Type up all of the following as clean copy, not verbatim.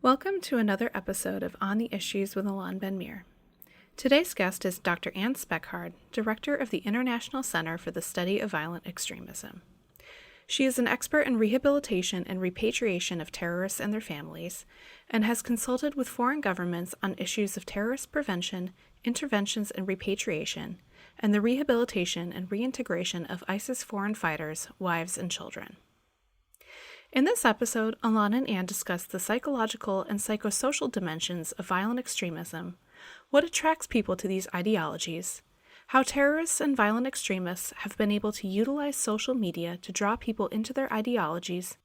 Welcome to another episode of On the Issues with Ben-Meir. Today's guest is Dr. Anne Speckhard, Director of the International Center for the Study of Violent Extremism. She is an expert in rehabilitation and repatriation of terrorists and their families, and has consulted with foreign governments on issues of terrorist prevention, interventions and repatriation, and the rehabilitation and reintegration of ISIS foreign fighters, wives, and children. In this episode, Alana and Anne discuss the psychological and psychosocial dimensions of violent extremism, what attracts people to these ideologies, how terrorists and violent extremists have been able to utilize social media to draw people into their ideologies,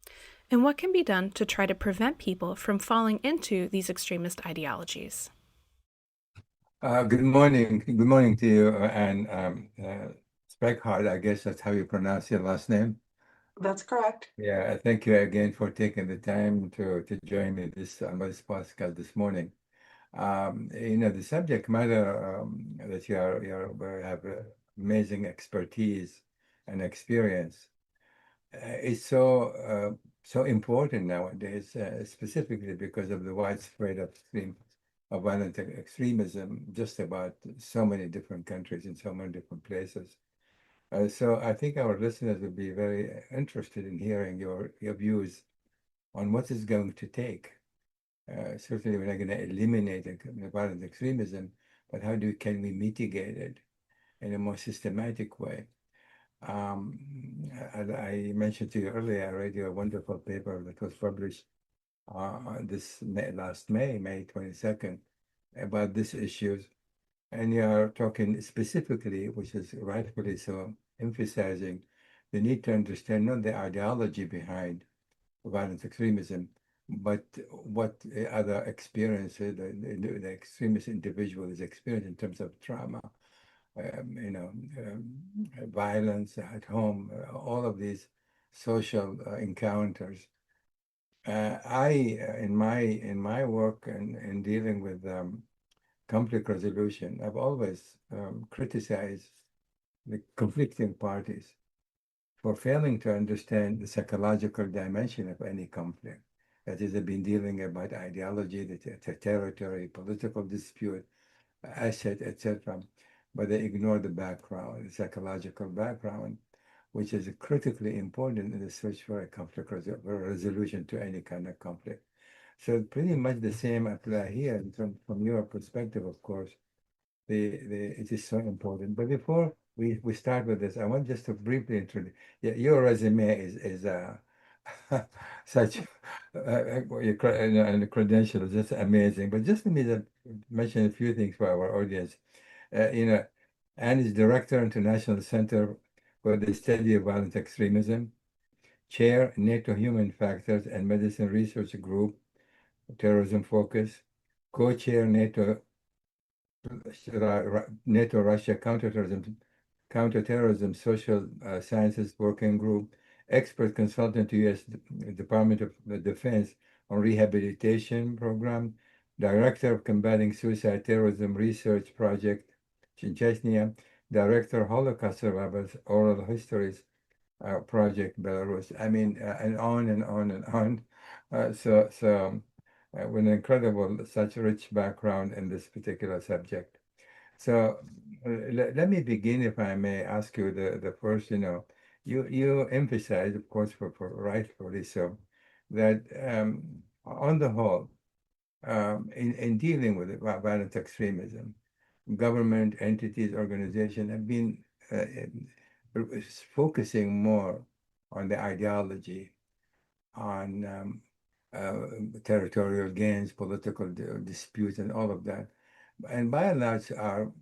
and what can be done to try to prevent people from falling into these extremist ideologies. Good morning. Good morning to you, Anne Speckhard. I guess that's how you pronounce your last name. That's correct. Yeah, thank you again for taking the time to join me on this podcast this morning. The subject matter that you have amazing expertise and experience is so important nowadays, specifically because of the widespread of violent extremism, just about so many different countries in so many different places. So I think our listeners will be very interested in hearing your views on what it's going to take. Certainly, we're not going to eliminate violent extremism, but can we mitigate it in a more systematic way? I mentioned to you earlier, I read your wonderful paper that was published last May 22nd, about these issues. And you are talking specifically, which is rightfully so, emphasizing the need to understand not the ideology behind violent extremism, but what other experiences the extremist individual is experiencing in terms of trauma, violence at home, all of these social encounters. In my work and in dealing with conflict resolution, I've always criticized the conflicting parties for failing to understand the psychological dimension of any conflict. That is, they've been dealing about ideology, the territory, political dispute, asset, etc., but they ignore the background, the psychological background, which is critically important in the search for a conflict resolution to any kind of conflict. So pretty much the same apply here from your perspective, of course. It is so important. But before we start with this, I want just to briefly introduce. Your resume is such and the credentials just amazing. But just let me mention a few things for our audience. Anne is Director, International Center for the Study of Violent Extremism, Chair, NATO Human Factors and Medicine Research Group, Terrorism Focus, Co-Chair, NATO Russia Counterterrorism Social Sciences Working Group, expert consultant to U.S. Department of Defense on Rehabilitation Program, Director of Combating Suicide Terrorism Research Project, Chechnya, Director Holocaust Survivors Oral Histories Project, Belarus. I mean, and on and on and on. With an incredible, such rich background in this particular subject. So let me begin, if I may ask you the first, you emphasize, of course, for rightfully so, that on the whole, in dealing with violent extremism, government, entities, organizations have been focusing more on the ideology, on territorial gains, political disputes, and all of that, and by and large are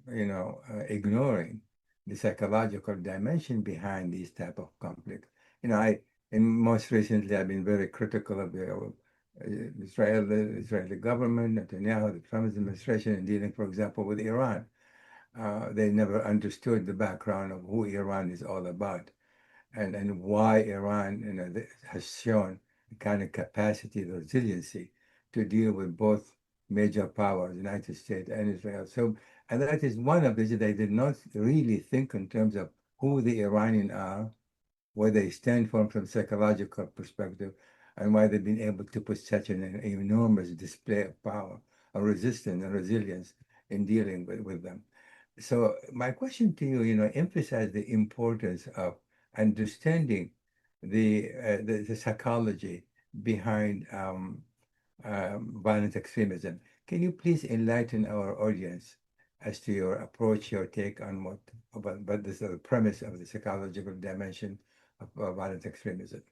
ignoring the psychological dimension behind these type of conflicts. Most recently I've been very critical of the Israeli government, Netanyahu, the Trump administration, in dealing, for example, with Iran. They never understood the background of who Iran is all about, and why Iran has shown the kind of capacity, the resiliency to deal with both major powers, United States and Israel. So, and that is one of these. They did not really think in terms of who the Iranians are, where they stand from psychological perspective, and why they've been able to put such an enormous display of power, of resistance and resilience in dealing with them. So my question to you, emphasize the importance of understanding the psychology behind violent extremism. Can you please enlighten our audience as to your approach, your take on about this premise of the psychological dimension of violent extremism?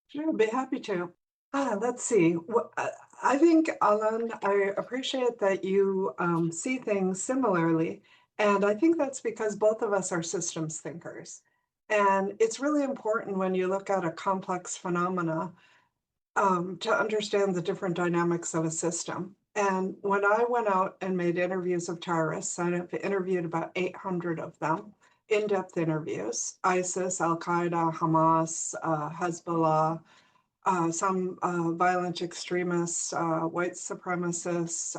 Sure, I'd be happy to. Let's see. I think, Alan, I appreciate that you see things similarly. And I think that's because both of us are systems thinkers. And it's really important when you look at a complex phenomena to understand the different dynamics of a system. And when I went out and made interviews of terrorists, I've interviewed about 800 of them, in-depth interviews, ISIS, Al-Qaeda, Hamas, Hezbollah, some violent extremists, white supremacists,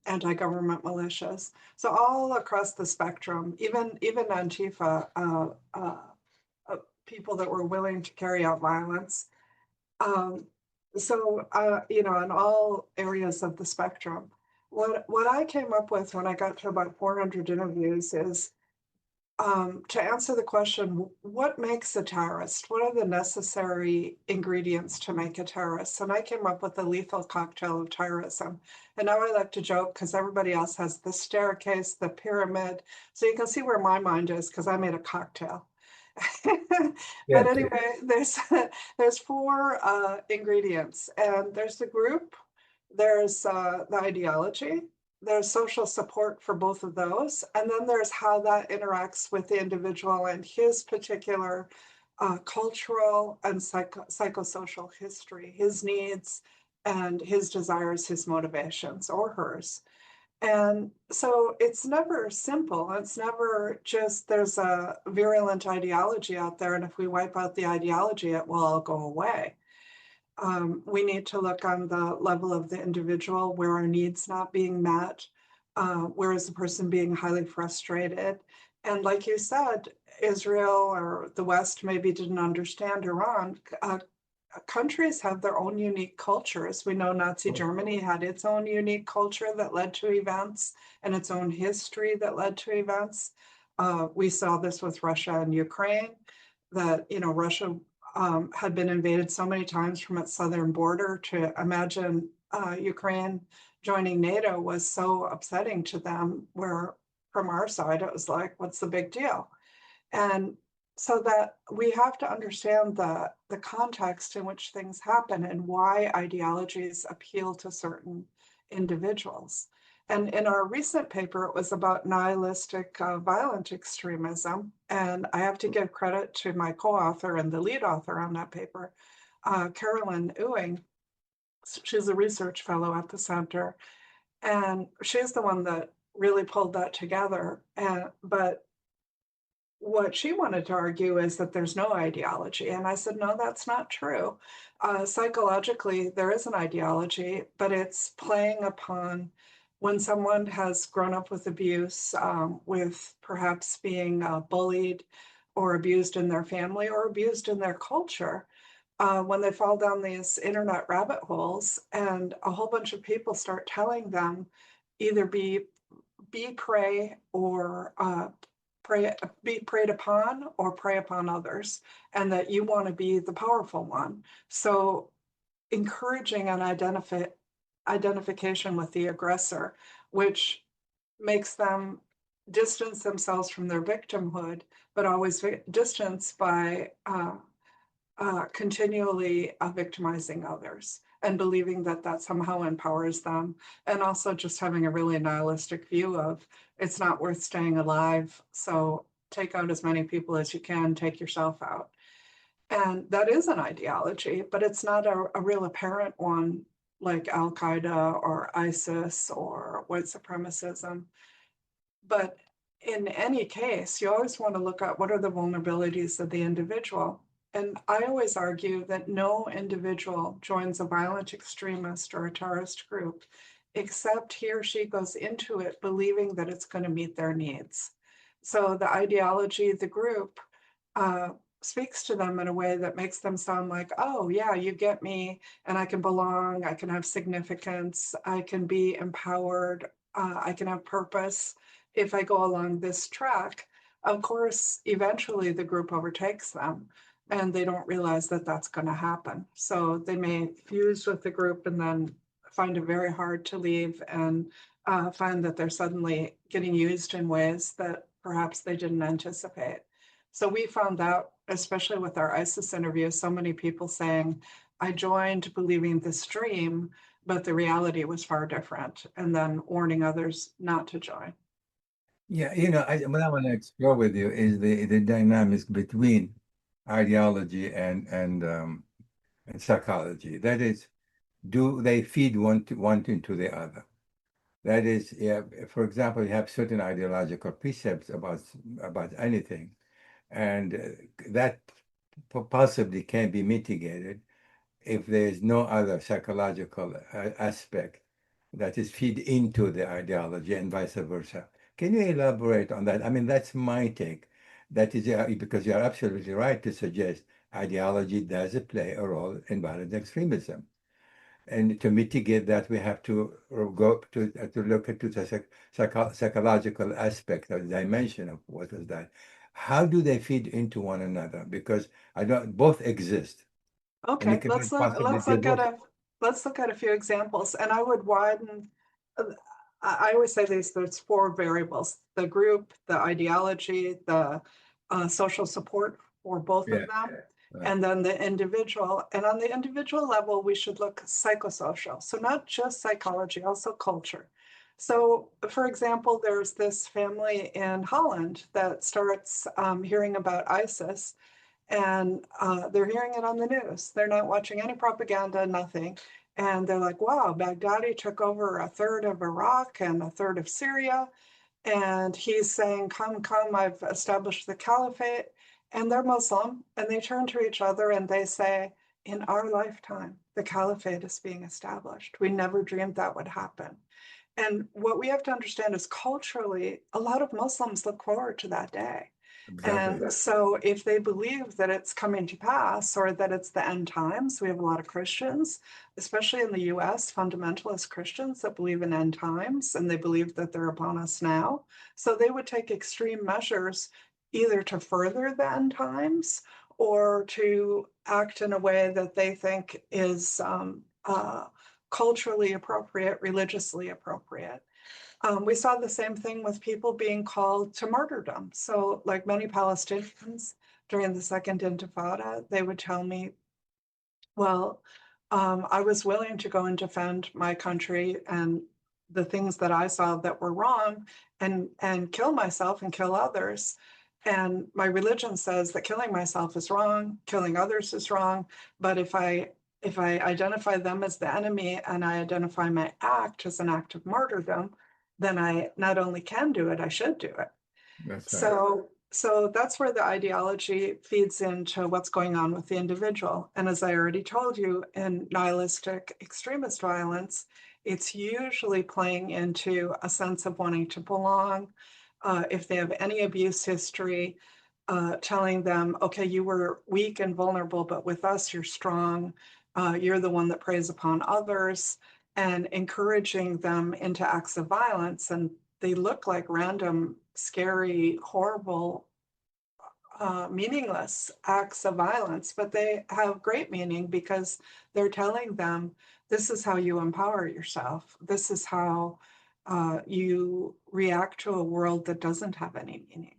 anti-government militias. So all across the spectrum, even Antifa, people that were willing to carry out violence. In all areas of the spectrum, what I came up with when I got to about 400 interviews is to answer the question, what makes a terrorist? What are the necessary ingredients to make a terrorist? And I came up with the lethal cocktail of terrorism. And now I like to joke because everybody else has the staircase, the pyramid. So you can see where my mind is because I made a cocktail. Yeah. But anyway, there's four ingredients, and there's the group, there's the ideology, there's social support for both of those, and then there's how that interacts with the individual and his particular cultural and psychosocial history, his needs and his desires, his motivations, or hers. And so it's never simple. It's never just there's a virulent ideology out there, and if we wipe out the ideology, it will all go away. We need to look on the level of the individual, where are needs not being met, where is the person being highly frustrated. And like you said, Israel or the West maybe didn't understand Iran. Countries have their own unique cultures. We know Nazi Germany had its own unique culture that led to events and its own history that led to events. We saw this with Russia and Ukraine, that, Russia had been invaded so many times from its southern border. To imagine Ukraine joining NATO was so upsetting to them, where from our side, it was like, what's the big deal? And so that we have to understand the context in which things happen and why ideologies appeal to certain individuals. And in our recent paper, it was about nihilistic violent extremism. And I have to give credit to my co-author and the lead author on that paper, Carolyn Ewing. She's a research fellow at the center. And she's the one that really pulled that together. But what she wanted to argue is that there's no ideology. And I said, no, that's not true. Psychologically, there is an ideology, but it's playing upon when someone has grown up with abuse, with perhaps being bullied or abused in their family or abused in their culture. When they fall down these internet rabbit holes and a whole bunch of people start telling them either be prey or be preyed upon or prey upon others, and that you want to be the powerful one. So encouraging an identification with the aggressor, which makes them distance themselves from their victimhood, but always distance by continually victimizing others and believing that that somehow empowers them, and also just having a really nihilistic view of it's not worth staying alive, so take out as many people as you can, take yourself out. And that is an ideology, but it's not a real apparent one like Al-Qaeda or ISIS or white supremacism. But in any case, you always want to look at what are the vulnerabilities of the individual. And I always argue that no individual joins a violent extremist or a terrorist group except he or she goes into it believing that it's going to meet their needs. So the ideology of the group speaks to them in a way that makes them sound like, oh yeah, you get me, and I can belong, I can have significance, I can be empowered, I can have purpose if I go along this track. Of course, eventually the group overtakes them and they don't realize that that's going to happen. So they may fuse with the group and then find it very hard to leave, and find that they're suddenly getting used in ways that perhaps they didn't anticipate. So we found out, especially with our ISIS interviews, so many people saying, I joined believing this dream, but the reality was far different, and then warning others not to join. Yeah, what I want to explore with you is the dynamics between ideology and psychology. That is, do they feed one into the other? That is, yeah, for example, you have certain ideological precepts about anything, and that possibly can be mitigated if there is no other psychological aspect that is feed into the ideology and vice versa. Can you elaborate on that? I mean, that's my take. That is because you're absolutely right to suggest ideology does play a role in violent extremism. And to mitigate that, we have to go to look into the psychological aspect or dimension of what is that. How do they feed into one another? Because I don't both exist, and you Okay, can possibly do both. let's look at a few examples, and I would widen. I always say there's four variables: the group, the ideology, the social support for both of Yeah, them, right. and then the individual. And on the individual level, we should look psychosocial. So not just psychology, also culture. So, for example, there's this family in Holland that starts hearing about ISIS, and they're hearing it on the news. They're not watching any propaganda, nothing. And they're like, wow, Baghdadi took over a third of Iraq and a third of Syria. And he's saying, come, come, I've established the caliphate. And they're Muslim. And they turn to each other and they say, in our lifetime, the caliphate is being established. We never dreamed that would happen. And what we have to understand is culturally, a lot of Muslims look forward to that day. Exactly. And so if they believe that it's coming to pass or that it's the end times, we have a lot of Christians, especially in the US, fundamentalist Christians that believe in end times, and they believe that they're upon us now. So they would take extreme measures either to further the end times or to act in a way that they think is culturally appropriate, religiously appropriate. We saw the same thing with people being called to martyrdom. So, like many Palestinians during the Second Intifada, they would tell me, well, I was willing to go and defend my country and the things that I saw that were wrong, and kill myself and kill others. And my religion says that killing myself is wrong, killing others is wrong. But if I identify them as the enemy and I identify my act as an act of martyrdom, then I not only can do it, I should do it. That's right. So that's where the ideology feeds into what's going on with the individual. And as I already told you, in nihilistic extremist violence, it's usually playing into a sense of wanting to belong. If they have any abuse history, telling them, okay, you were weak and vulnerable, but with us, you're strong. You're the one that preys upon others, and encouraging them into acts of violence. And they look like random, scary, horrible, meaningless acts of violence, but they have great meaning because they're telling them, this is how you empower yourself. This is how you react to a world that doesn't have any meaning.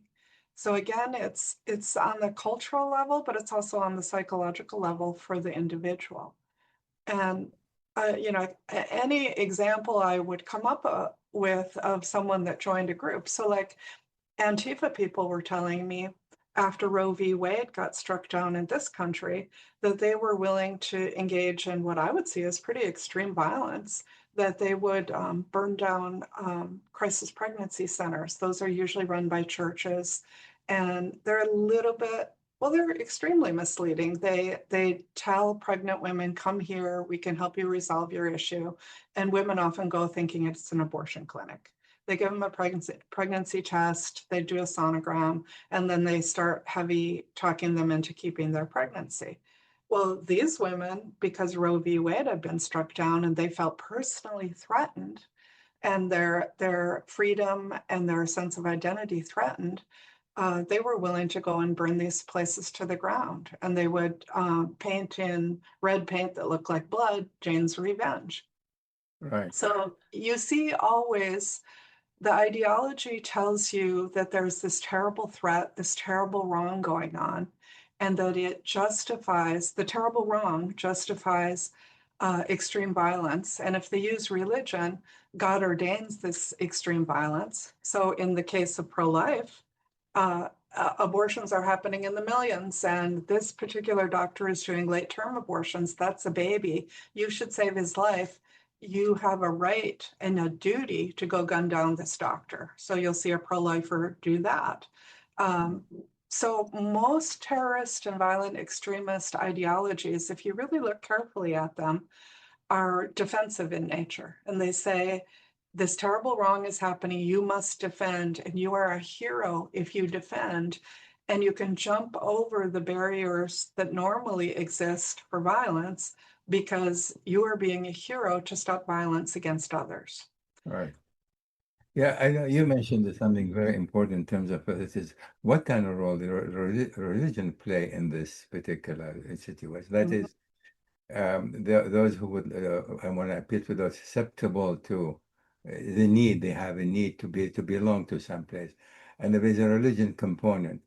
So again, it's on the cultural level, but it's also on the psychological level for the individual. And any example I would come up with of someone that joined a group. So like Antifa people were telling me after Roe v. Wade got struck down in this country, that they were willing to engage in what I would see as pretty extreme violence, that they would burn down crisis pregnancy centers. Those are usually run by churches, and they're a little bit, well, they're extremely misleading. They tell pregnant women, come here, we can help you resolve your issue. And women often go thinking it's an abortion clinic. They give them a pregnancy test, they do a sonogram, and then they start heavy talking them into keeping their pregnancy. Well, these women, because Roe v. Wade had been struck down and they felt personally threatened and their freedom and their sense of identity threatened, they were willing to go and burn these places to the ground. And they would paint in red paint that looked like blood, Jane's Revenge. Right. So you see always the ideology tells you that there's this terrible threat, this terrible wrong going on, and that it justifies, the terrible wrong justifies extreme violence. And if they use religion, God ordains this extreme violence. So in the case of pro-life, abortions are happening in the millions, and this particular doctor is doing late-term abortions. That's a baby. You should save his life. You have a right and a duty to go gun down this doctor. So you'll see a pro-lifer do that. So most terrorist and violent extremist ideologies, if you really look carefully at them, are defensive in nature. And they say, this terrible wrong is happening, you must defend, and you are a hero if you defend. And you can jump over the barriers that normally exist for violence because you are being a hero to stop violence against others. Right. Yeah, I know you mentioned something very important in terms of this is what kind of role the religion play in this particular situation. That is, those who would, I want to appeal to those susceptible to the need, they have a need to belong to some place. And there is a religion component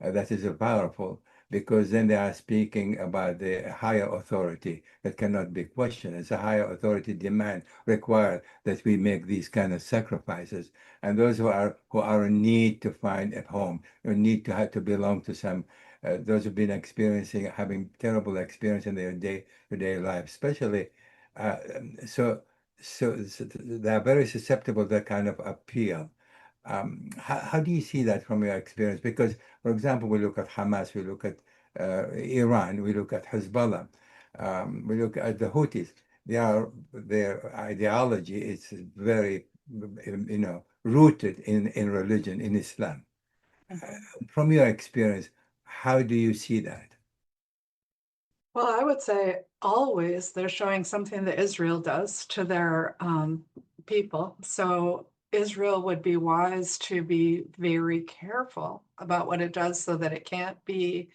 that is powerful because then they are speaking about the higher authority that cannot be questioned. It's a higher authority demand required that we make these kind of sacrifices. And those who are in need to find a home, or need to have to belong to some, those who've been having terrible experience in their day-to-day life, especially. So they are very susceptible to that kind of appeal. How do you see that from your experience? Because, for example, we look at Hamas, we look at Iran, we look at Hezbollah, we look at the Houthis. Their ideology is very, rooted in religion, in Islam. From your experience, how do you see that? Well, I would say always they're showing something that Israel does to their people. So Israel would be wise to be very careful about what it does so that it can't be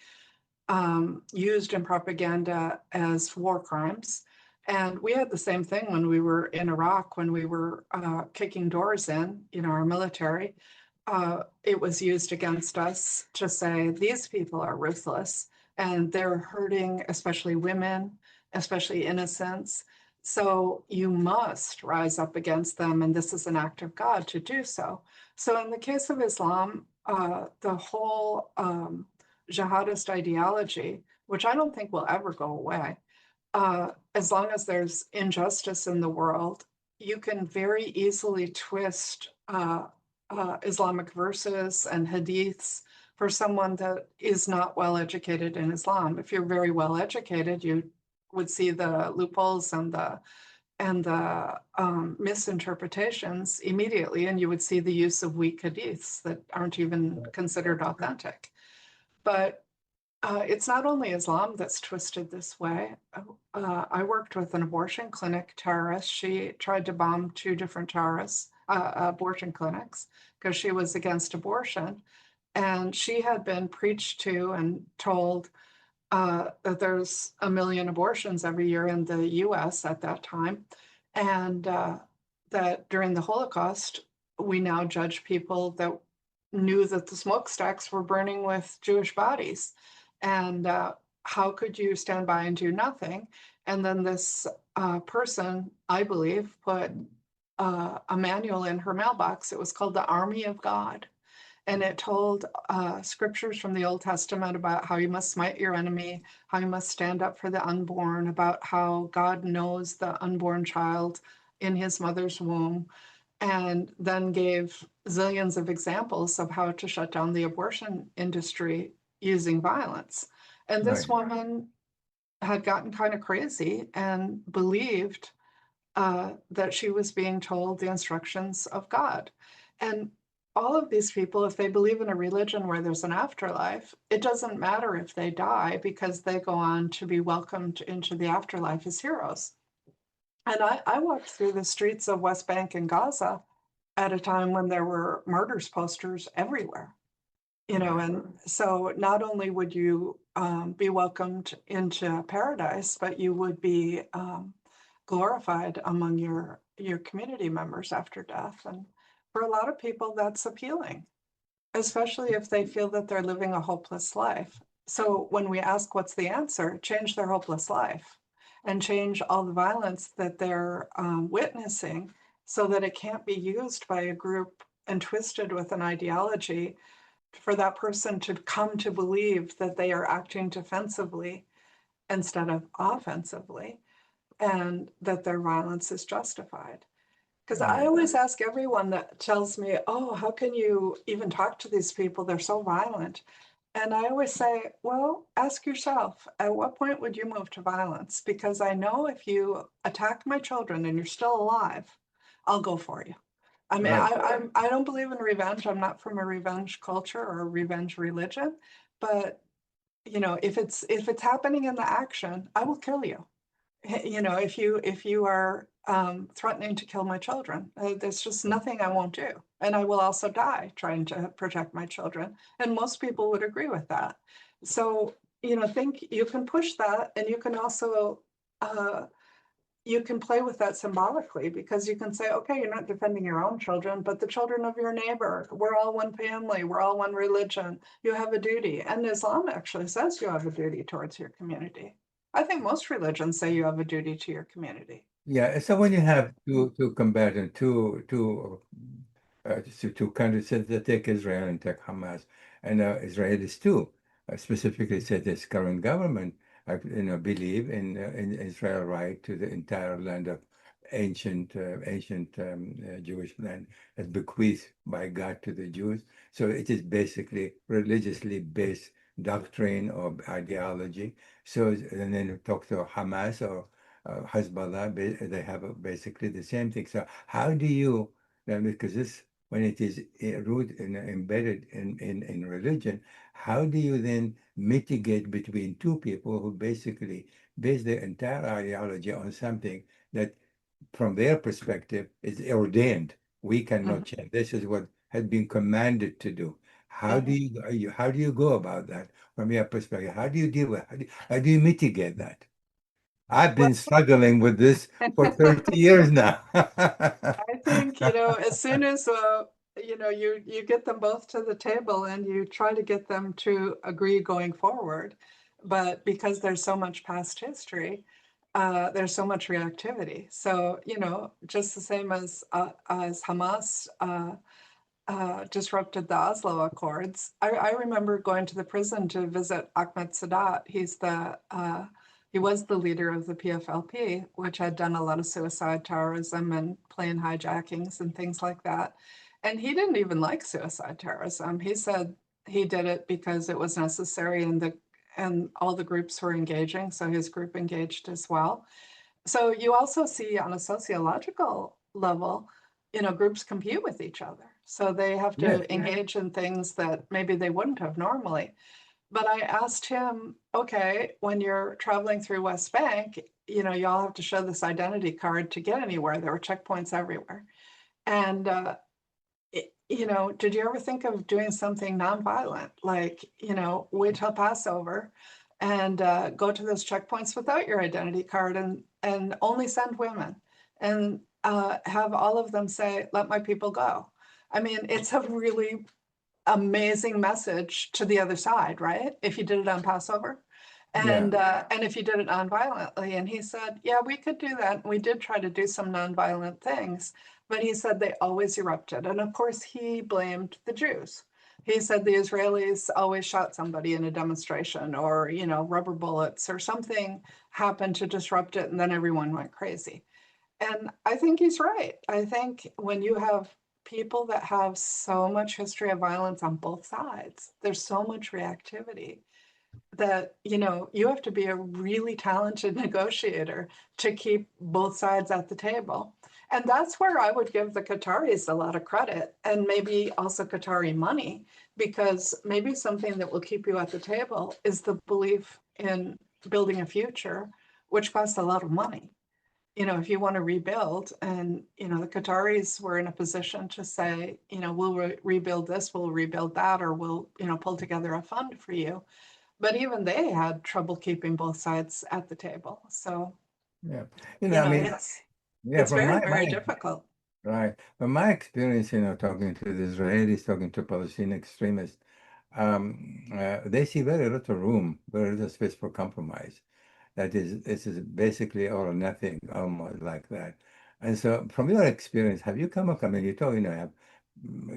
used in propaganda as war crimes. And we had the same thing when we were in Iraq, when we were kicking doors in, our military. It was used against us to say, these people are ruthless and they're hurting, especially women, especially innocents. So you must rise up against them, and this is an act of God to do so. So in the case of Islam, the whole jihadist ideology, which I don't think will ever go away, as long as there's injustice in the world, you can very easily twist Islamic verses and hadiths for someone that is not well educated in Islam. If you're very well educated, you would see the loopholes and the misinterpretations immediately, and you would see the use of weak hadiths that aren't even considered authentic. But it's not only Islam that's twisted this way. I worked with an abortion clinic terrorist. She tried to bomb 2 different abortion clinics because she was against abortion. And she had been preached to and told that there's 1 million abortions every year in the US at that time. And that during the Holocaust, we now judge people that knew that the smokestacks were burning with Jewish bodies. And how could you stand by and do nothing? And then this person, I believe, put a manual in her mailbox. It was called The Army of God. And it told scriptures from the Old Testament about how you must smite your enemy, how you must stand up for the unborn, about how God knows the unborn child in his mother's womb, and then gave zillions of examples of how to shut down the abortion industry using violence. And this Right. woman had gotten kind of crazy and believed that she was being told the instructions of God. And all of these people, if they believe in a religion where there's an afterlife, it doesn't matter if they die because they go on to be welcomed into the afterlife as heroes. And I walked through the streets of West Bank and Gaza at a time when there were martyrs posters everywhere. And so not only would you be welcomed into paradise, but you would be glorified among your community members after death. And for a lot of people, that's appealing, especially if they feel that they're living a hopeless life. So when we ask what's the answer, change their hopeless life and change all the violence that they're witnessing so that it can't be used by a group and twisted with an ideology for that person to come to believe that they are acting defensively instead of offensively, and that their violence is justified. Because I always ask everyone that tells me, oh, how can you even talk to these people? They're so violent. And I always say, well, ask yourself, at what point would you move to violence? Because I know if you attack my children and you're still alive, I'll go for you. I mean, Right. I don't believe in revenge. I'm not from a revenge culture or a revenge religion, but if it's happening in the action, I will kill you. If you are threatening to kill my children, there's just nothing I won't do, and I will also die trying to protect my children. And most people would agree with that. So think you can push that, and you can also you can play with that symbolically, because you can say, okay, you're not defending your own children, but the children of your neighbor. We're all one family. We're all one religion. You have a duty. And Islam actually says you have a duty towards your community. I think most religions say you have a duty to your community. Yeah, so when you have two combatants, two countries that take Israel and take Hamas, and Israelis too, specifically said this current government, believe in Israel right to the entire land of ancient Jewish land as bequeathed by God to the Jews. So it is basically religiously based doctrine or ideology. So and then talk to Hamas or Hezbollah, they have basically the same thing. So how do you, because this, when it is rooted and embedded in religion, how do you then mitigate between two people who basically base their entire ideology on something that, from their perspective, is ordained? We cannot change. This is what has been commanded to do. How do you go about that from your perspective? How do you deal with how do you mitigate that? I've Well, been struggling with this for 30 years now. I think, as soon as, you get them both to the table and you try to get them to agree going forward, but because there's so much past history, there's so much reactivity. So, just the same as Hamas disrupted the Oslo Accords. I remember going to the prison to visit Ahmed Sadat. He was the leader of the PFLP, which had done a lot of suicide terrorism and plane hijackings and things like that. And he didn't even like suicide terrorism. He said he did it because it was necessary, and all the groups were engaging, so his group engaged as well. So you also see on a sociological level, groups compete with each other. So they have Yes. to engage in things that maybe they wouldn't have normally. But I asked him, okay, when you're traveling through West Bank, y'all have to show this identity card to get anywhere. There were checkpoints everywhere. And, did you ever think of doing something nonviolent, like, wait till Passover and go to those checkpoints without your identity card and only send women and have all of them say, let my people go? I mean, it's a really amazing message to the other side, right? If you did it on Passover. And if you did it nonviolently. And he said, yeah, we could do that. We did try to do some nonviolent things, but he said they always erupted. And of course, he blamed the Jews. He said the Israelis always shot somebody in a demonstration, or, rubber bullets or something happened to disrupt it, and then everyone went crazy. And I think he's right. I think when you have people that have so much history of violence on both sides, there's so much reactivity. that, you have to be a really talented negotiator to keep both sides at the table. And that's where I would give the Qataris a lot of credit, and maybe also Qatari money, because maybe something that will keep you at the table is the belief in building a future, which costs a lot of money. If you want to rebuild, and, the Qataris were in a position to say, we'll rebuild this, we'll rebuild that, or we'll, pull together a fund for you. But even they had trouble keeping both sides at the table. So, Yeah. I mean, yeah, it's from very, my very difficult. right. From my experience, talking to the Israelis, talking to Palestinian extremists, they see very little room, very little space for compromise. That is, this is basically all or nothing, almost like that. And so, from your experience, have you come across? I mean, you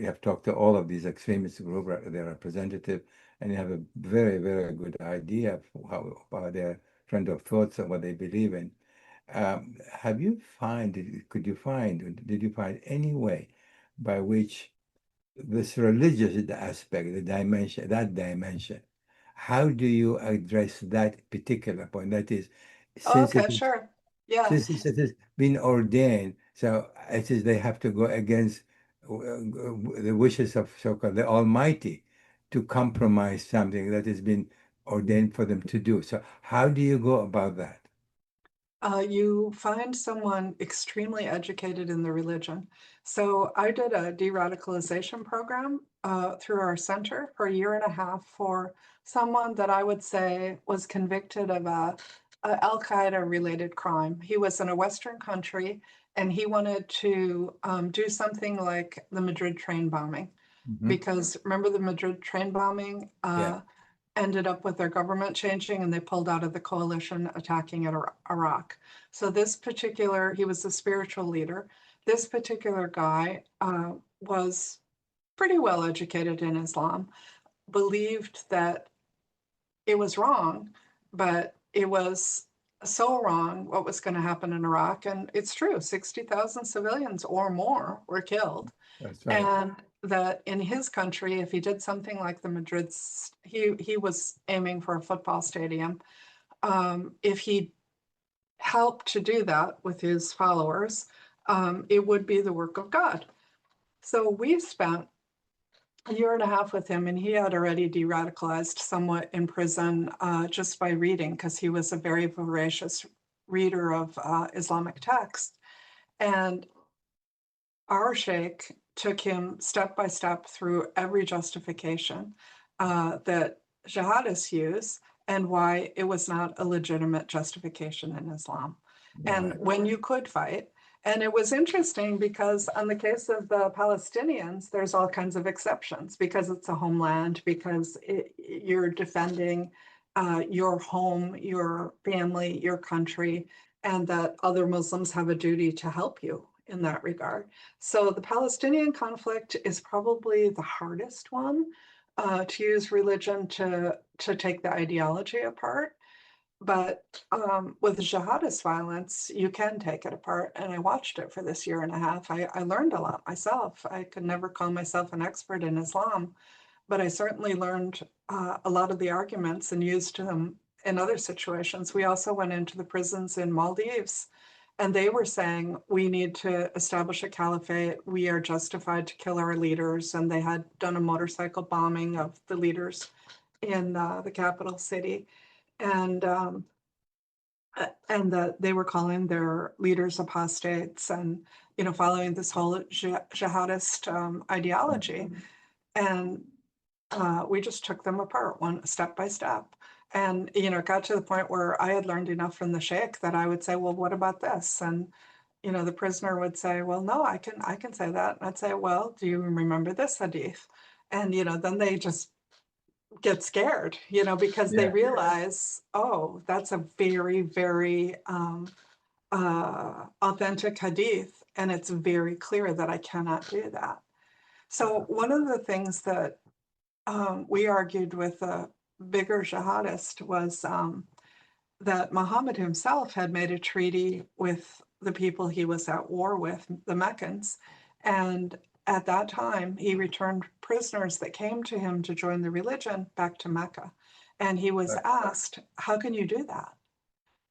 have talked to all of these extremist group, their representative, and you have a very, very good idea of about their trend of thoughts and what they believe in. Did you find any way by which this religious aspect, that dimension, how do you address that particular point? That is, Oh, since it okay, is sure. Yeah. since it has been ordained, so it is they have to go against the wishes of so-called the Almighty to compromise something that has been ordained for them to do. So how do you go about that? You find someone extremely educated in the religion. So I did a de-radicalization program through our center for a year and a half for someone that I would say was convicted of a Al-Qaeda related crime. He was in a Western country, and he wanted to do something like the Madrid train bombing. Mhm. Because remember the Madrid train bombing? Yeah, Ended up with their government changing, and they pulled out of the coalition attacking at Iraq. So he was a spiritual leader. This particular guy was pretty well educated in Islam, believed that it was wrong, but it was so wrong what was going to happen in Iraq. And it's true, 60,000 civilians or more were killed. that's right. And that in his country, if he did something like the Madrid's, he was aiming for a football stadium. If he helped to do that with his followers, it would be the work of God. So we spent a year and a half with him, and he had already de-radicalized somewhat in prison just by reading, because he was a very voracious reader of Islamic texts. And our sheikh took him step by step through every justification that jihadists use, and why it was not a legitimate justification in Islam, and Right. when you could fight. And it was interesting because on the case of the Palestinians, there's all kinds of exceptions, because it's a homeland, because you're defending your home, your family, your country, and that other Muslims have a duty to help you in that regard. So the Palestinian conflict is probably the hardest one to use religion to take the ideology apart. But with jihadist violence, you can take it apart. And I watched it for this year and a half. I learned a lot myself. I could never call myself an expert in Islam, but I certainly learned a lot of the arguments and used them in other situations. We also went into the prisons in Maldives, and they were saying, we need to establish a caliphate. We are justified to kill our leaders. And they had done a motorcycle bombing of the leaders in the capital city. And that they were calling their leaders apostates, and following this whole jihadist ideology. And we just took them apart one step by step. And it got to the point where I had learned enough from the sheikh that I would say, well, what about this? And the prisoner would say, well, no, I can say that. And I'd say, well, do you remember this hadith? And then they just get scared, because they Yeah. realize, oh, that's a very, very authentic hadith, and it's very clear that I cannot do that. So one of the things that we argued with a bigger jihadist was that Muhammad himself had made a treaty with the people he was at war with, the Meccans. And at that time, he returned prisoners that came to him to join the religion back to Mecca. And he was Right. asked, how can you do that?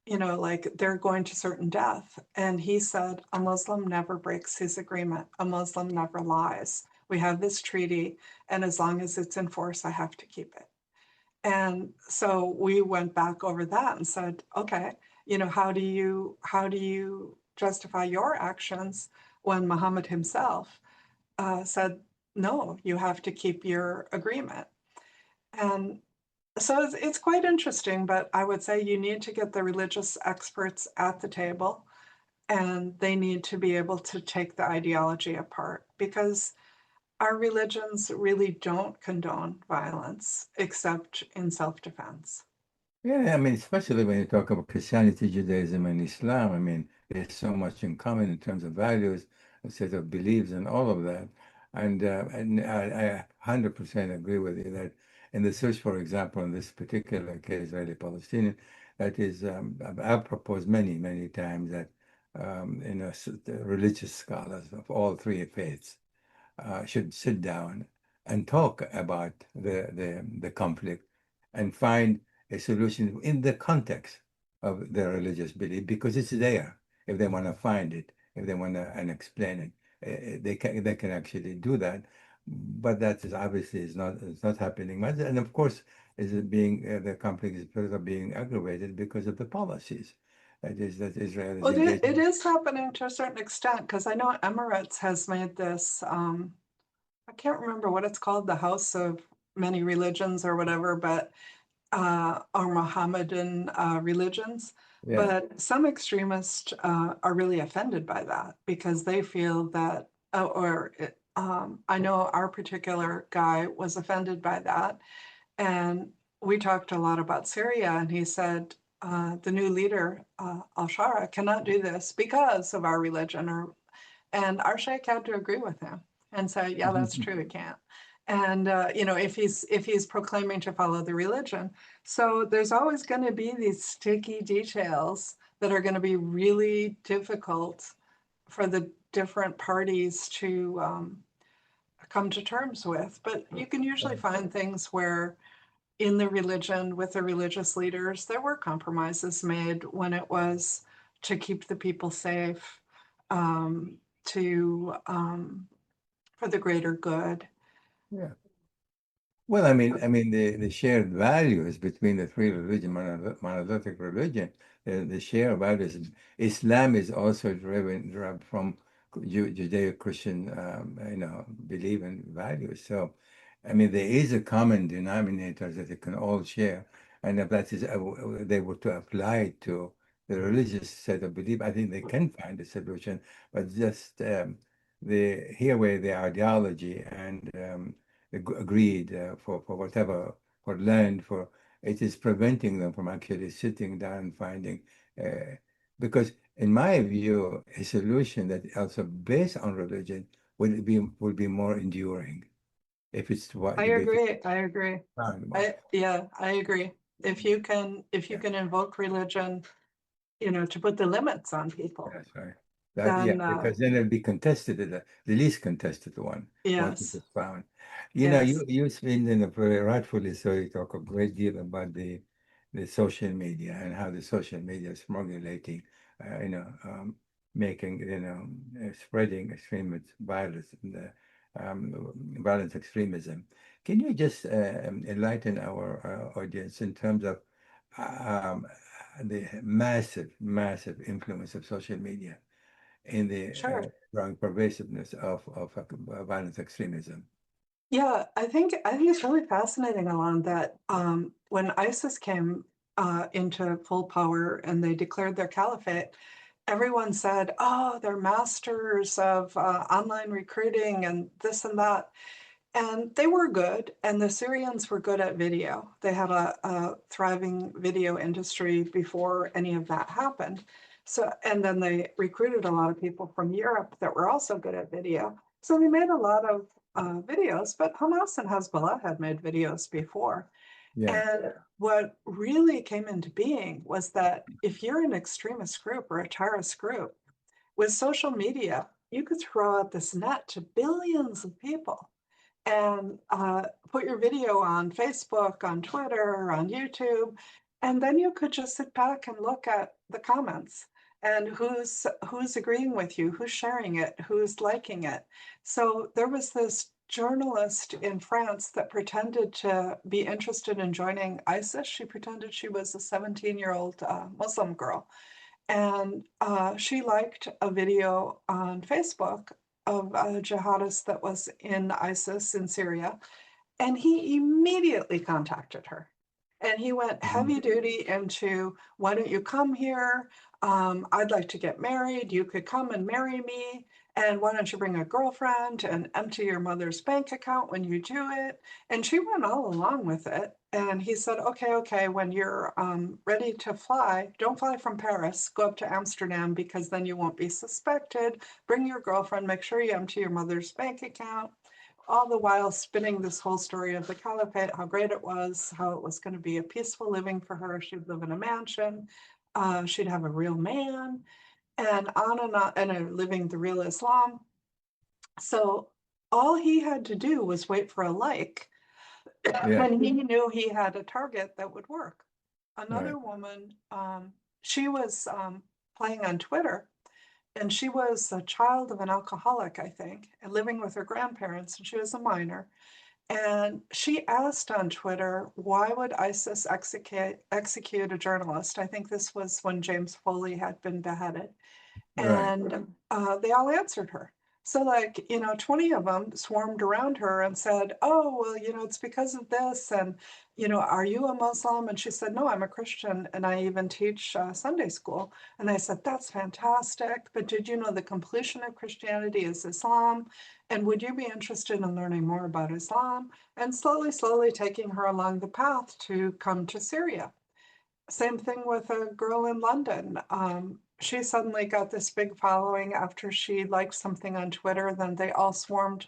You know, like they're going to certain death. And he said, a Muslim never breaks his agreement. A Muslim never lies. We have this treaty, and as long as it's in force, I have to keep it. And so we went back over that and said, okay, you know, how do you justify your actions when Muhammad himself said, no, you have to keep your agreement. And so it's quite interesting, but I would say you need to get the religious experts at the table, and they need to be able to take the ideology apart, because our religions really don't condone violence except in self-defense. Yeah, I mean, especially when you talk about Christianity, Judaism, and Islam, I mean, there's so much in common in terms of values, a set of beliefs, and all of that. And I 100% agree with you that in the search, for example, in this particular case, Israeli-Palestinian, that is, I've proposed many, many times that, the religious scholars of all three faiths should sit down and talk about the conflict and find a solution in the context of their religious belief, because it's there. If they want to find it, if they want to and explain it, they can actually do that. But that is obviously is not happening much. And of course, is it being the conflict is because of being aggravated because of the policies. That Israel is Well, it engaging. is happening to a certain extent, because I know Emirates has made this, I can't remember what it's called, the House of Many Religions or whatever, but or Mohammedan religions. Yeah, But some extremists are really offended by that, because they feel that, I know our particular guy was offended by that. And we talked a lot about Syria, and he said, the new leader, al-Shara, cannot do this because of our religion. And our sheikh had to agree with him and say, yeah, that's true, it can't. And you know, if he's proclaiming to follow the religion. So there's always going to be these sticky details that are going to be really difficult for the different parties to come to terms with. But you can usually find things where in the religion, with the religious leaders, there were compromises made when it was to keep the people safe, um, to for the greater good. yeah. Well, I mean, the shared values between the three religion, monolithic religion, the shared values. Islam is also derived from Judeo-Christian, belief and values. So, I mean, there is a common denominator that they can all share, and if that is they were to apply it to the religious set of belief, I think they can find a solution. But just the here where the ideology and agreed for whatever, for land, for it is preventing them from actually sitting down and finding, because in my view, a solution that also based on religion will be more enduring if it's what I if it's agree. I agree. found about. I agree. If you Yeah, can invoke religion, you know, to put the limits on people, that's right. That yeah, then because then it'll be contested, the least contested one once it yes, is found. yes. You spend in a very rightfully so you talk a great deal about the social media and how the social media is formulating, making spreading extremist violence and violent extremism. Can you just enlighten our audience in terms of um, the massive, massive influence of social media in the Sure. growing pervasiveness of violent extremism? Yeah, I think it's really fascinating, Alon, that when ISIS came into full power and they declared their caliphate, everyone said, "Oh, they're masters of online recruiting and this and that." And they were good, and the Syrians were good at video. They had a thriving video industry before any of that happened. So, and then they recruited a lot of people from Europe that were also good at video. So they made a lot of videos, but Hamas and Hezbollah had made videos before. Yeah, And what really came into being was that if you're an extremist group or a terrorist group, with social media, you could throw out this net to billions of people. and put your video on Facebook, on Twitter, on YouTube, and then you could just sit back and look at the comments and who's agreeing with you, who's sharing it, who's liking it. So there was this journalist in France that pretended to be interested in joining ISIS. She pretended she was a 17-year-old Muslim girl. And she liked a video on Facebook of a jihadist that was in ISIS in Syria. And he immediately contacted her. And he went heavy duty into, why don't you come here? I'd like to get married. You could come and marry me. And why don't you bring a girlfriend and empty your mother's bank account when you do it? And she went all along with it. And he said, okay, when you're ready to fly, don't fly from Paris, go up to Amsterdam because then you won't be suspected. Bring your girlfriend, make sure you empty your mother's bank account. All the while spinning this whole story of the caliphate, how great it was, how it was going to be a peaceful living for her. She'd live in a mansion, she'd have a real man, and on, and living the real Islam. So all he had to do was wait for a like, and he knew he had a target that would work. Another woman, she was playing on Twitter, and she was a child of an alcoholic, I think, and living with her grandparents, and she was a minor. And she asked on Twitter, why would ISIS execute a journalist? I think this was when James Foley had been beheaded. And they all answered her. So 20 of them swarmed around her and said, oh, well, it's because of this. And, are you a Muslim? And she said, no, I'm a Christian. And I even teach Sunday school. And I said, that's fantastic. But did you know the completion of Christianity is Islam? And would you be interested in learning more about Islam? And slowly taking her along the path to come to Syria. Same thing with a girl in London. She suddenly got this big following after she liked something on Twitter. Then they all swarmed.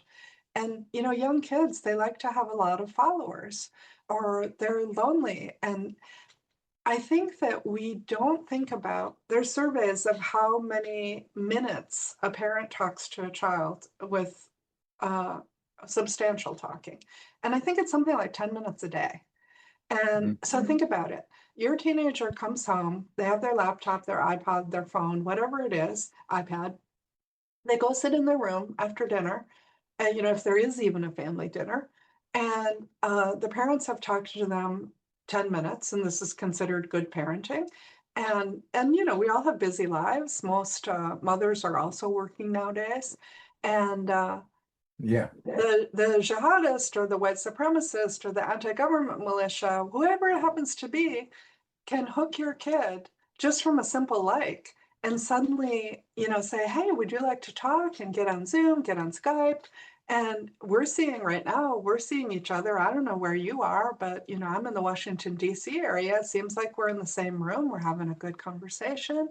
And, young kids, they like to have a lot of followers or they're lonely. And I think that we don't think about, there's surveys of how many minutes a parent talks to a child with substantial talking. And I think it's something like 10 minutes a day. And so think about it. Your teenager comes home, they have their laptop, their iPod, their phone, whatever it is, iPad. They go sit in their room after dinner, and if there is even a family dinner, and the parents have talked to them 10 minutes, and this is considered good parenting. And we all have busy lives. Most mothers are also working nowadays. And the jihadist or the white supremacist or the anti-government militia, whoever it happens to be, can hook your kid just from a simple like, and suddenly, say, hey, would you like to talk, and get on Zoom, get on Skype. And we're seeing each other. I don't know where you are, but I'm in the Washington, D.C. area. It seems like we're in the same room. We're having a good conversation.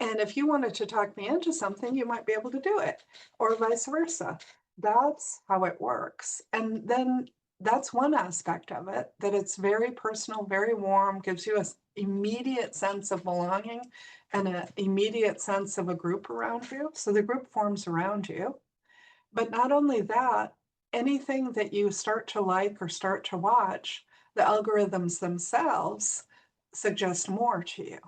And if you wanted to talk me into something, you might be able to do it, or vice versa. That's how it works. And then that's one aspect of it, that it's very personal, very warm, gives you an immediate sense of belonging and an immediate sense of a group around you. So the group forms around you. But not only that, anything that you start to like or start to watch, the algorithms themselves suggest more to you.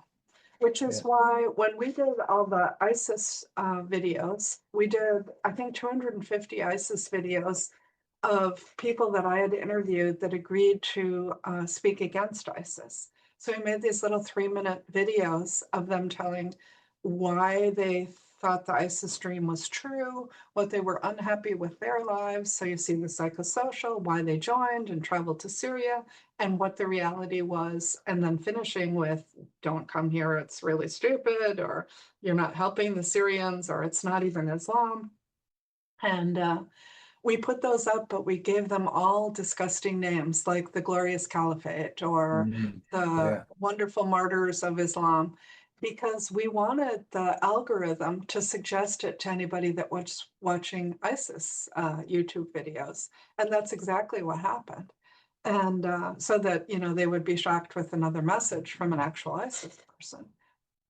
Which is why when we did all the ISIS videos, we did, I think, 250 ISIS videos of people that I had interviewed that agreed to speak against ISIS. So we made these little 3-minute videos of them telling why they thought the ISIS dream was true, what they were unhappy with their lives. So you see the psychosocial, why they joined and traveled to Syria, and what the reality was, and then finishing with, don't come here, it's really stupid, or you're not helping the Syrians, or it's not even Islam. And we put those up, but we gave them all disgusting names, like the Glorious Caliphate or the Wonderful Martyrs of Islam, because we wanted the algorithm to suggest it to anybody that was watching ISIS YouTube videos. And that's exactly what happened. And so that, they would be shocked with another message from an actual ISIS person.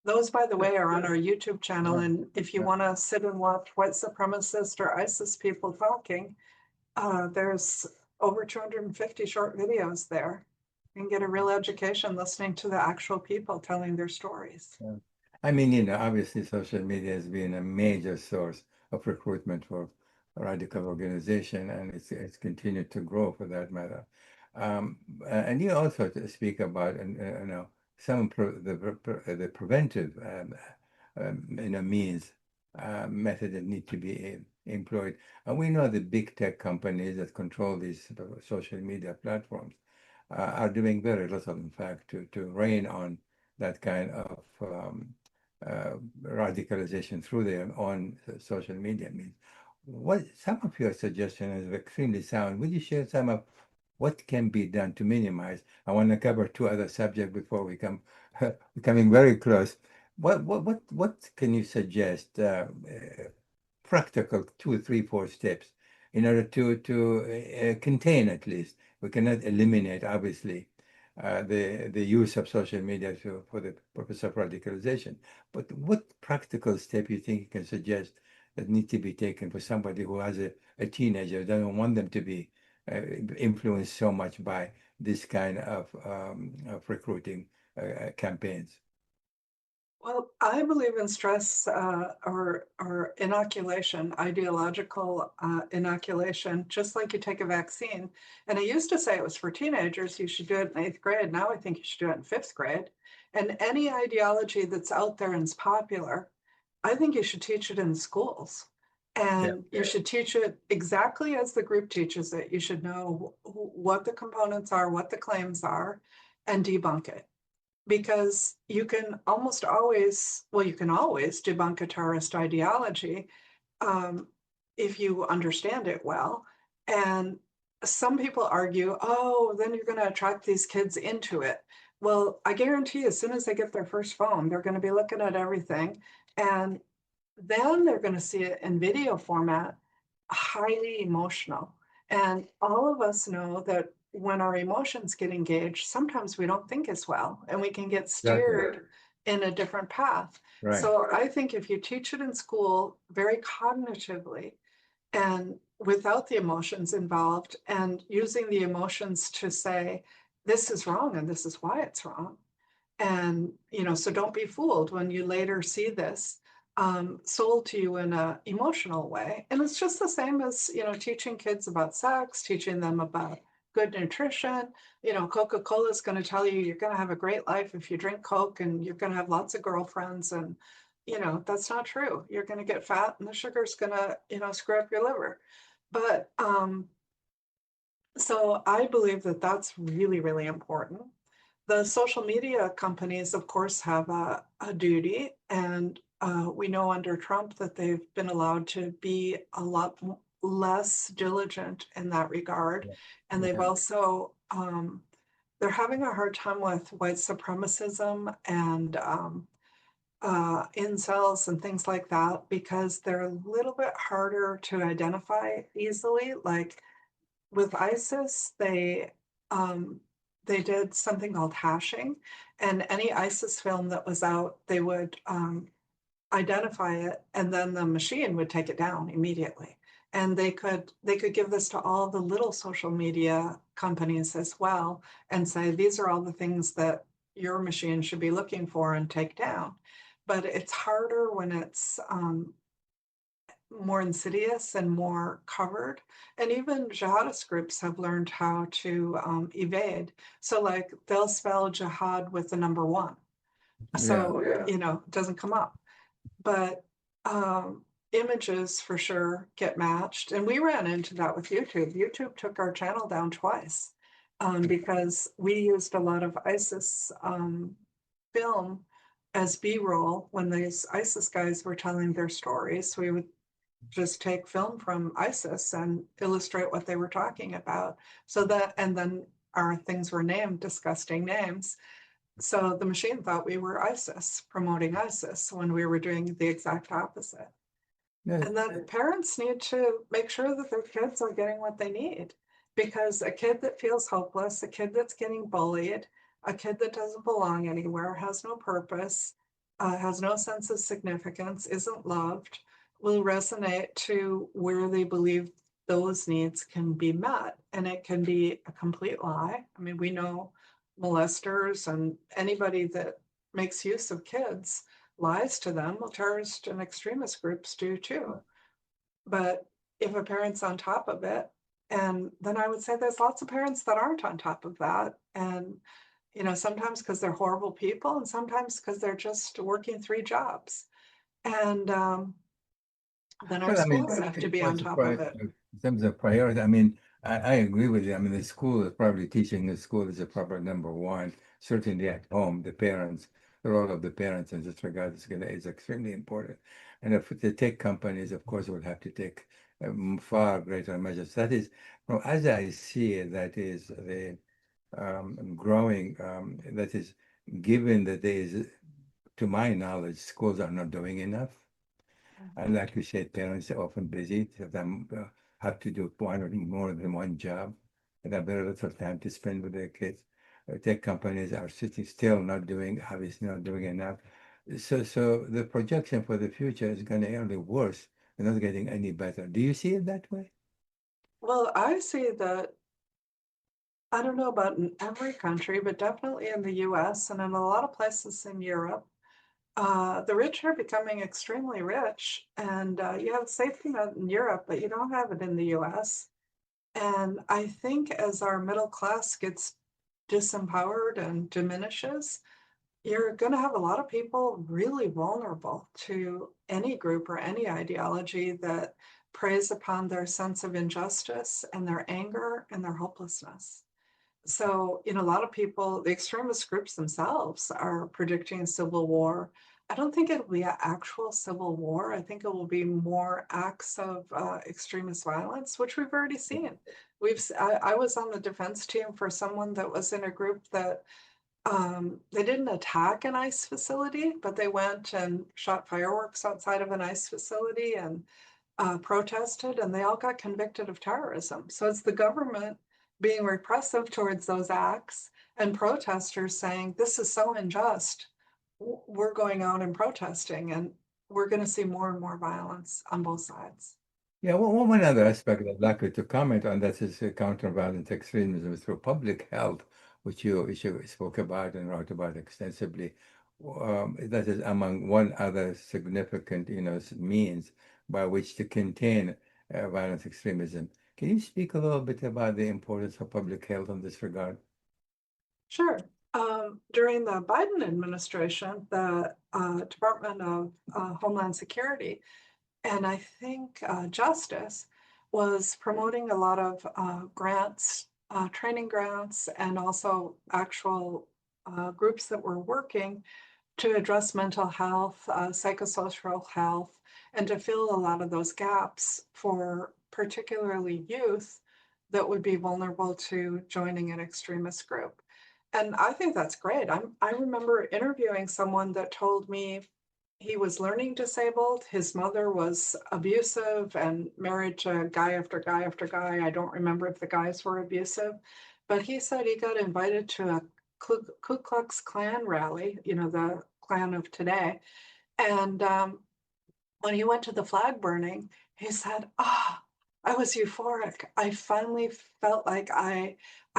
Those, by the way, are on our YouTube channel. And if you want to sit and watch white supremacist or ISIS people talking, There's over 250 short videos there. You can get a real education listening to the actual people telling their stories. Yeah. I mean, you know, obviously social media has been a major source of recruitment for radical organization, and it's continued to grow for that matter. And you also speak about, you know, some the preventive, you know, means method that need to be employed. And we know the big tech companies that control these social media platforms are doing very little, in fact, to rein on that kind of radicalization through their own social media means. What some of your suggestions are extremely sound. Would you share some of what can be done to minimize? I want to cover two other subjects before we come becoming very close. What can you suggest? Practical 2, 3, 4 steps in order to contain at least. We cannot eliminate, obviously, the use of social media for the purpose of radicalization. But what practical step you think you can suggest that need to be taken for somebody who has a teenager, doesn't want them to be influenced so much by this kind of recruiting campaigns? Well, I believe in stress or inoculation, ideological inoculation, just like you take a vaccine. And I used to say it was for teenagers, you should do it in 8th grade. Now I think you should do it in 5th grade. And any ideology that's out there and is popular, I think you should teach it in schools. Yeah. And you should teach it exactly as the group teaches it. You should know what the components are, what the claims are, and debunk it. Because you can almost always, well, you can always debunk a terrorist ideology if you understand it well. And some people argue, oh, then you're going to attract these kids into it. Well, I guarantee as soon as they get their first phone, they're going to be looking at everything. And then they're going to see it in video format, highly emotional. And all of us know that when our emotions get engaged, sometimes we don't think as well and we can get Exactly. steered in a different path. Right. So I think if you teach it in school very cognitively and without the emotions involved and using the emotions to say, this is wrong and this is why it's wrong. And, you know, so don't be fooled when you later see this sold to you in an emotional way. And it's just the same as, you know, teaching kids about sex, teaching them about good nutrition. You know, Coca-Cola is going to tell you you're going to have a great life if you drink Coke and you're going to have lots of girlfriends. And, you know, that's not true. You're going to get fat and the sugar's going to, you know, screw up your liver. But so I believe that that's really, really important. The social media companies, of course, have a duty, and we know under Trump that they've been allowed to be a lot less diligent in that regard. And they've also, they're having a hard time with white supremacism and incels and things like that because they're a little bit harder to identify easily. Like with ISIS, they did something called hashing, and any ISIS film that was out, they would identify it, and then the machine would take it down immediately. And they could give this to all the little social media companies as well, and say these are all the things that your machine should be looking for and take down. But it's harder when it's more insidious and more covered. And even jihadist groups have learned how to evade. So like they'll spell jihad with the number 1. So, you know, it doesn't come up. But images for sure get matched. And we ran into that with YouTube. YouTube took our channel down twice because we used a lot of ISIS film as B-roll when these ISIS guys were telling their stories. We would just take film from ISIS and illustrate what they were talking about. So that, and then our things were named disgusting names. So the machine thought we were ISIS, promoting ISIS when we were doing the exact opposite. And then parents need to make sure that their kids are getting what they need, because a kid that feels hopeless, a kid that's getting bullied, a kid that doesn't belong anywhere, has no purpose, has no sense of significance, isn't loved, will resonate to where they believe those needs can be met. And it can be a complete lie. I mean, we know molesters and anybody that makes use of kids lies to them. Well, terrorist and extremist groups do too. But if a parent's on top of it, and then I would say there's lots of parents that aren't on top of that. And, you know, sometimes because they're horrible people and sometimes because they're just working 3 jobs. And then our Well, I mean, schools have to be on top of it. in terms of priority, I mean, I agree with you. I mean, the school is probably teaching the school is a proper number one. Certainly at home, the parents, the role of the parents in this regard is extremely important. And if the tech companies, of course, will have to take far greater measures. That is, well, as I see it, that is the growing, that is, given that there is, to my knowledge, schools are not doing enough. And like you said, parents are often busy. Some of them have to do one or more than one job and have very little time to spend with their kids. Tech companies are sitting still, obviously not doing enough. So the projection for the future is going to get only worse and not getting any better. Do you see it that way? Well, I see that, I don't know about in every country, but definitely in the US and in a lot of places in Europe, the rich are becoming extremely rich. And you have safety net in Europe, but you don't have it in the US. And I think as our middle class gets disempowered and diminishes, you're going to have a lot of people really vulnerable to any group or any ideology that preys upon their sense of injustice and their anger and their hopelessness. So, you know, a lot of people, the extremist groups themselves are predicting civil war. I don't think it'll be an actual civil war. I think it will be more acts of extremist violence, which we've already seen. I was on the defense team for someone that was in a group that they didn't attack an ICE facility, but they went and shot fireworks outside of an ICE facility and protested, and they all got convicted of terrorism. So it's the government being repressive towards those acts and protesters saying, this is so unjust. We're going out and protesting, and we're going to see more and more violence on both sides. Yeah, well, one other aspect I'd like you to comment on that is counter-violent extremism through public health, which you spoke about and wrote about extensively. That is among one other significant, means by which to contain violent extremism. Can you speak a little bit about the importance of public health in this regard? Sure. During the Biden administration, the Department of Homeland Security and I think Justice was promoting a lot of grants, training grants, and also actual groups that were working to address mental health, psychosocial health, and to fill a lot of those gaps for particularly youth that would be vulnerable to joining an extremist group. And I think that's great. I remember interviewing someone that told me he was learning disabled. His mother was abusive and married to guy after guy after guy. I don't remember if the guys were abusive, but he said he got invited to a Ku Klux Klan rally, you know, the Klan of today. And when he went to the flag burning, he said, I was euphoric. I finally felt like I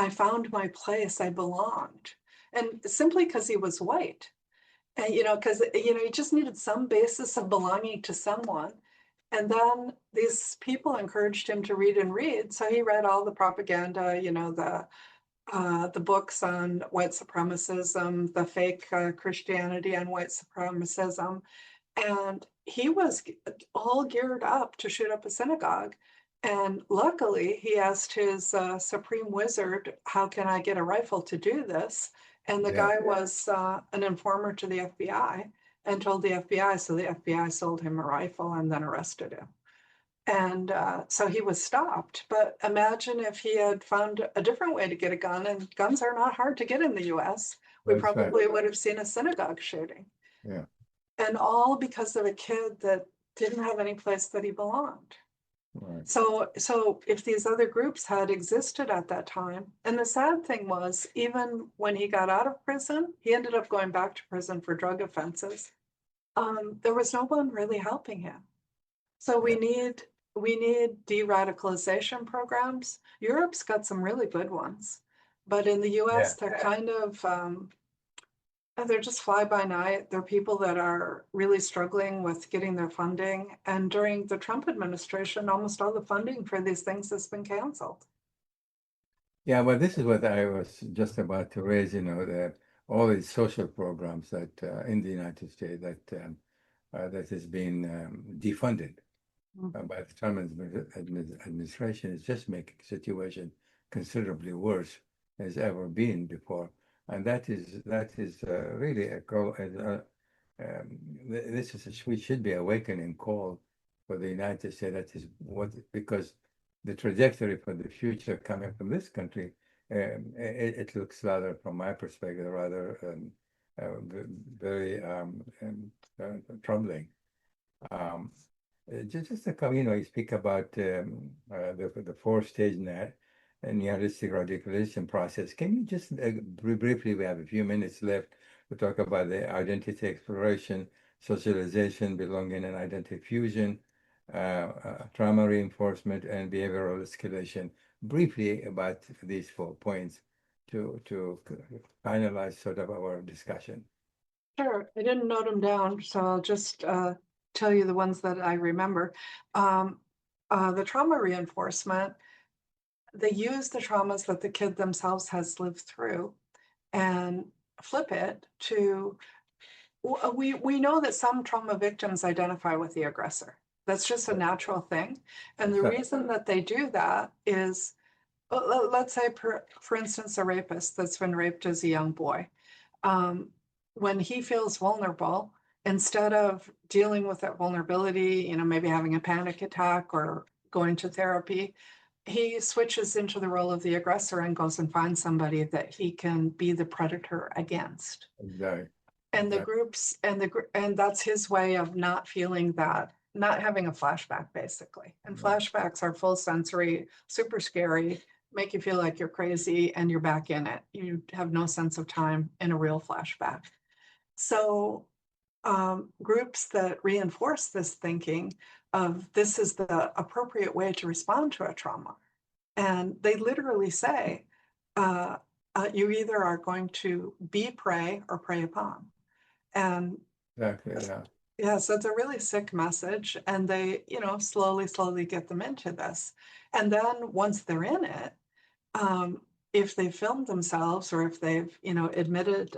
found my place. I belonged. And simply because he was white. And, because, he just needed some basis of belonging to someone. And then these people encouraged him to read and read. So he read all the propaganda, the books on white supremacism, the fake Christianity and white supremacism. And he was all geared up to shoot up a synagogue. And luckily, he asked his supreme wizard, how can I get a rifle to do this? And the guy was an informer to the FBI and told the FBI. So the FBI sold him a rifle and then arrested him. And so he was stopped. But imagine if he had found a different way to get a gun, and guns are not hard to get in the US. We That's probably right. would have seen a synagogue shooting. Yeah. And all because of a kid that didn't have any place that he belonged. Right. So if these other groups had existed at that time, and the sad thing was, even when he got out of prison, he ended up going back to prison for drug offenses. There was no one really helping him. So we we need de-radicalization programs. Europe's got some really good ones, but in the US, they're kind of, they're just fly by night. They're people that are really struggling with getting their funding. And during the Trump administration, almost all the funding for these things has been canceled. Yeah, well, this is what I was just about to raise, all these social programs that in the United States that has been defunded by the Trump administration is just making the situation considerably worse than it's ever been before. And that is really a call. This is we should be awakening call for the United States. That is what because the trajectory for the future coming from this country, it looks rather, from my perspective, rather very troubling. Just to come, you speak about the four-stage nihilistic radicalization process. Can you just briefly, we have a few minutes left, to talk about the identity exploration, socialization, belonging, and identity fusion, trauma reinforcement, and behavioral escalation. Briefly about these 4 points to finalize sort of our discussion. Sure, I didn't note them down, so I'll just tell you the ones that I remember. The trauma reinforcement, they use the traumas that the kid themselves has lived through and flip it to, we know that some trauma victims identify with the aggressor. That's just a natural thing. And the reason that they do that is, let's say, for instance, a rapist that's been raped as a young boy. When he feels vulnerable, instead of dealing with that vulnerability, maybe having a panic attack or going to therapy, he switches into the role of the aggressor and goes and finds somebody that he can be the predator against. Exactly. And the groups and that's his way of not feeling that, not having a flashback, basically. And flashbacks are full sensory, super scary, make you feel like you're crazy and you're back in it. You have no sense of time in a real flashback. So groups that reinforce this thinking of this is the appropriate way to respond to a trauma. And they literally say, you either are going to be prey or prey upon. And exactly, yeah. Yeah, so it's a really sick message. And they, slowly get them into this. And then once they're in it, if they filmed themselves or if they've, admitted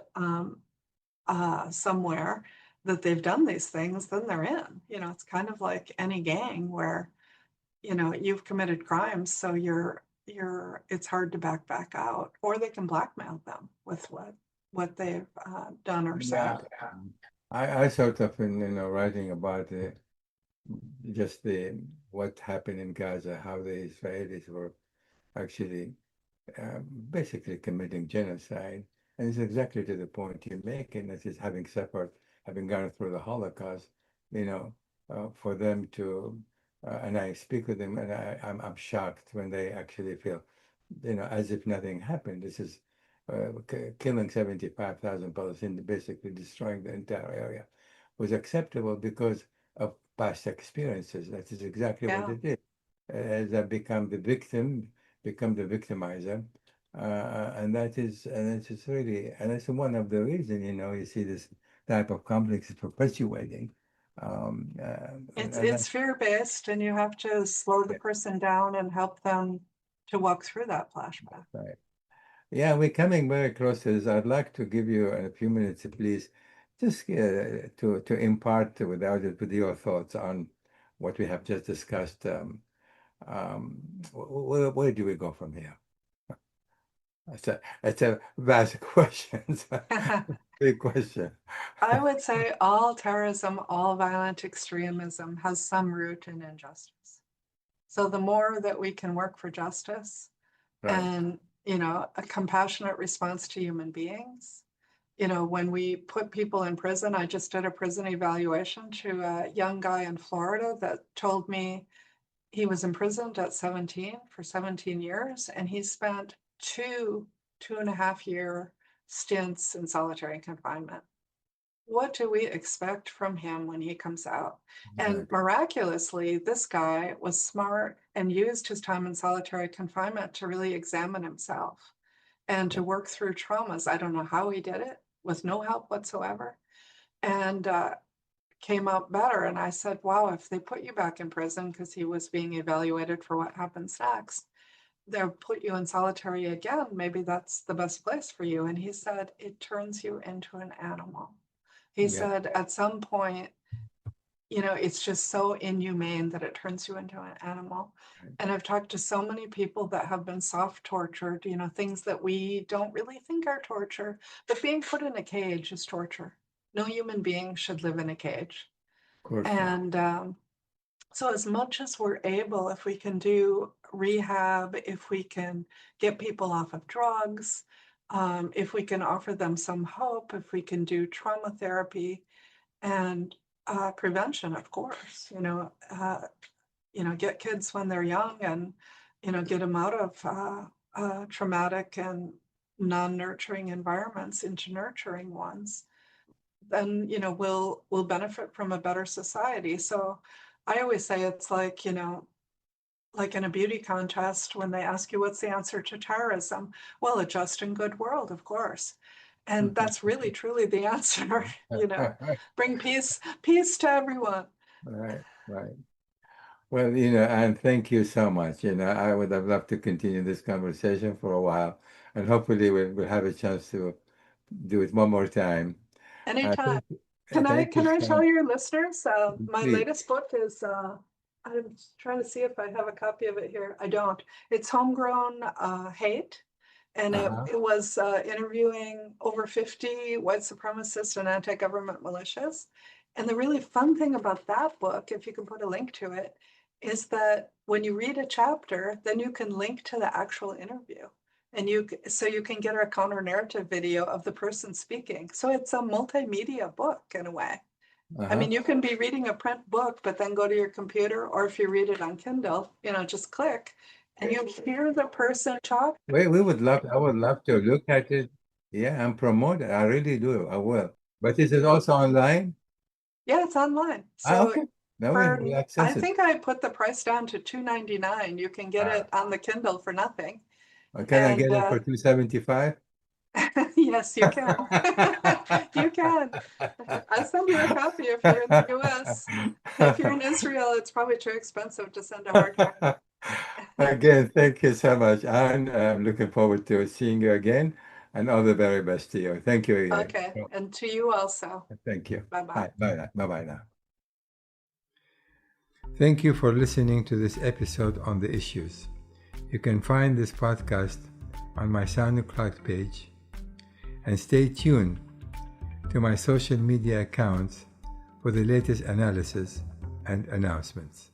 somewhere that they've done these things, then they're in. It's kind of like any gang where, you've committed crimes, so it's hard to back out, or they can blackmail them with what they've done or said. Yeah. I sort of been, writing about what happened in Gaza, how the Israelis were actually basically committing genocide. And it's exactly to the point you're making, that is having suffered, having gone through the Holocaust, for them to, and I speak with them, and I'm shocked when they actually feel, as if nothing happened. This is killing 75,000 Palestinians, basically destroying the entire area, was acceptable because of past experiences. That is exactly what it is. As I become the victim, become the victimizer, and it's really, and it's one of the reasons, you see this type of conflict is perpetuating. It's fear-based, and you have to slow the person down and help them to walk through that flashback. Right. Yeah, we're coming very close to this. I'd like to give you a few minutes, please, just to impart with your thoughts on what we have just discussed. Where do we go from here? It's a vast question. Big question. I would say all terrorism, all violent extremism has some root in injustice. So the more that we can work for justice and, a compassionate response to human beings, when we put people in prison, I just did a prison evaluation to a young guy in Florida that told me he was imprisoned at 17 for 17 years, and he spent two and a half year stints in solitary confinement. what do we expect from him when he comes out? And Exactly. miraculously, this guy was smart and used his time in solitary confinement to really examine himself and to work through traumas. I don't know how he did it, with no help whatsoever, and came out better. And I said, wow, if they put you back in prison, because he was being evaluated for what happens next, they'll put you in solitary again. Maybe that's the best place for you. And he said, it turns you into an animal. He Yeah. said, at some point, it's just so inhumane that it turns you into an animal. Right. And I've talked to so many people that have been soft tortured, things that we don't really think are torture, but being put in a cage is torture. No human being should live in a cage. Of course not. And so as much as we're able, if we can do rehab, if we can get people off of drugs, if we can offer them some hope, if we can do trauma therapy and prevention, of course, get kids when they're young and, get them out of traumatic and non-nurturing environments into nurturing ones, then, we'll benefit from a better society. So I always say it's like, like in a beauty contest, when they ask you what's the answer to terrorism, well, a just and good world, of course. And that's really truly the answer, bring peace to everyone. Right, right. Well, and thank you so much. I would have loved to continue this conversation for a while, and hopefully we'll have a chance to do it one more time. Anytime. Thank you Can I so tell much. your listeners, my Please. latest book is, I'm trying to see if I have a copy of it here. I don't. It's Homegrown Hate. And Uh-huh. it was interviewing over 50 white supremacist and anti-government militias. And the really fun thing about that book, if you can put a link to it, is that when you read a chapter, then you can link to the actual interview. And so you can get a counter narrative video of the person speaking. So it's a multimedia book in a way. I mean, you can be reading a print book, but then go to your computer, or if you read it on Kindle, just click and you hear the person talk. I would love to look at it. Yeah, and promote it. I really do. I will. But is it also online? Yeah, it's online. So Okay. No, we I access it. think I put the price down to $2.99. You can get it on the Kindle for nothing. Can I get And it for $2.75? yes, you can. You can. I'll send you a copy if you're in the US. If you're in Israel, it's probably too expensive to send a hardback. Again, thank you so much, Anne. I'm looking forward to seeing you again, and all the very best to you. Thank you again. Okay, and to you also. Thank you. Bye-bye. Bye now. Bye-bye now. Thank you for listening to this episode on the issues. You can find this podcast on my SoundCloud page, and stay tuned to my social media accounts for the latest analysis and announcements.